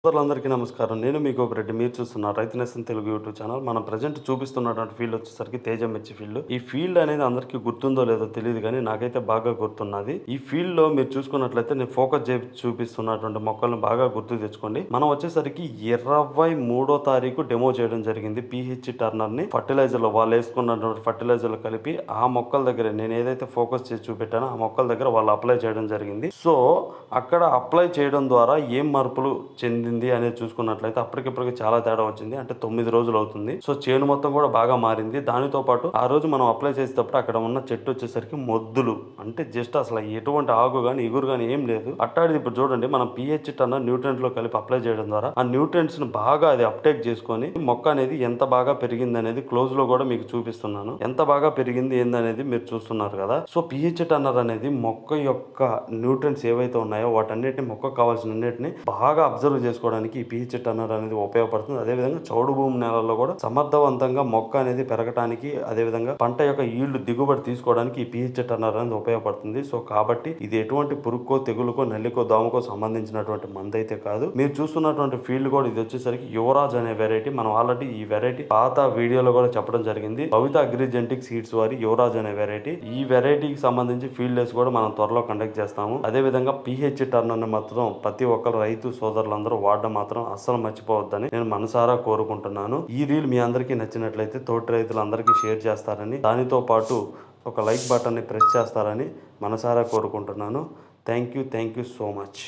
సోదరులందరికీ నమస్కారం. నేను మీ గోపిరెడ్డి. మీరు చూస్తున్నారు రైతు నేస్తం తెలుగు యూట్యూబ్ ఛానల్. మనం ప్రజెంట్ చూపిస్తున్నటువంటి ఫీల్డ్ వచ్చేసరికి తేజ మిర్చి ఫీల్డ్. ఈ ఫీల్డ్ అనేది అందరికీ గుర్తుందో లేదో తెలియదు కానీ నాకైతే బాగా గుర్తున్నది. ఈ ఫీల్డ్ లో మీరు చూసుకున్నట్లయితే నేను ఫోకస్ చేసి చూపిస్తున్నటువంటి మొక్కలను బాగా గుర్తు తెచ్చుకోండి. మనం వచ్చేసరికి 23వ తారీఖు డెమో చేయడం జరిగింది. పిహెచ్ టర్నర్ ని ఫర్టిలైజర్ లో వాళ్ళు వేసుకున్నటువంటి ఫర్టిలైజర్ లో కలిపి ఆ మొక్కల దగ్గర నేను ఏదైతే ఫోకస్ చేసి చూపెట్టానో ఆ మొక్కల దగ్గర వాళ్ళు అప్లై చేయడం జరిగింది. సో అక్కడ అప్లై చేయడం ద్వారా ఏం మార్పులు చెంది అనేది చూసుకున్నట్లయితే అప్పటికిప్పటికి చాలా తేడా వచ్చింది. అంటే 9 రోజులు అవుతుంది. సో చేను మొత్తం కూడా బాగా మారింది. దానితో పాటు ఆ రోజు మనం అప్లై చేసేటప్పుడు అక్కడ ఉన్న చెట్టు వచ్చేసరికి మొద్దులు అంటే జస్ట్ అసలు ఎటువంటి ఆకు కానీ ఇగురు కానీ ఏం లేదు. అట్టాడిది ఇప్పుడు చూడండి, మనం పిహెచ్ టన్న న్యూట్రెంట్ లో కలిపి అప్లై చేయడం ద్వారా ఆ న్యూట్రెంట్స్ ని బాగా అది అప్టేక్ చేసుకొని మొక్క అనేది ఎంత బాగా పెరిగింది అనేది క్లోజ్ లో కూడా మీకు చూపిస్తున్నాను. ఎంత బాగా పెరిగింది ఏందనేది మీరు చూస్తున్నారు కదా. సో పిహెచ్ టన్నర్ అనేది మొక్క యొక్క న్యూట్రెంట్స్ ఏవైతే ఉన్నాయో వాటన్నిటిని మొక్క కావాల్సిన అన్నిటిని బాగా అబ్జర్వ్ చేసుకోవడానికి ఈ పిహెచ్ టన్నర్ అనేది ఉపయోగపడుతుంది. అదేవిధంగా చౌడు భూమి నేలల్లో కూడా సమర్థవంతంగా మొక్క అనేది పెరగడానికి, అదేవిధంగా పంట యొక్క ఈల్డ్ దిగుబడి తీసుకోవడానికి ఈ పిహెచ్ టన్నర్ అనేది ఉపయోగపడుతుంది. సో కాబట్టి ఇది ఎటువంటి పురుగుకో, తెగులుకో, నల్లికో, దోమకో సంబంధించినటువంటి మందు అయితే కాదు. మీరు చూస్తున్నటువంటి ఫీల్డ్ కూడా ఇది వచ్చేసరికి యువరాజ్ అనే వెరైటీ. మనం ఆల్రెడీ ఈ వెరైటీ పాత వీడియోలో కూడా చెప్పడం జరిగింది. భవిత అగ్రిజెంటిక్ సీడ్స్ వారి యువరాజ్ అనే వెరైటీ. ఈ వెరైటీకి సంబంధించి ఫీల్డ్ డేస్ కూడా మనం త్వరలో కండక్ట్ చేస్తాము. అదేవిధంగా పిహెచ్ టర్నర్ ని మాత్రం ప్రతి ఒక్కరు రైతు సోదరులందరూ వాడడం మాత్రం అస్సలు మర్చిపోవద్దని నేను మనసారా కోరుకుంటున్నాను. ఈ రీల్ మీ అందరికీ నచ్చినట్లయితే తోటి రైతులందరికీ షేర్ చేస్తారని, దానితో పాటు ఒక లైక్ బటన్ని ప్రెస్ చేస్తారని మనసారా కోరుకుంటున్నాను. Thank you so much.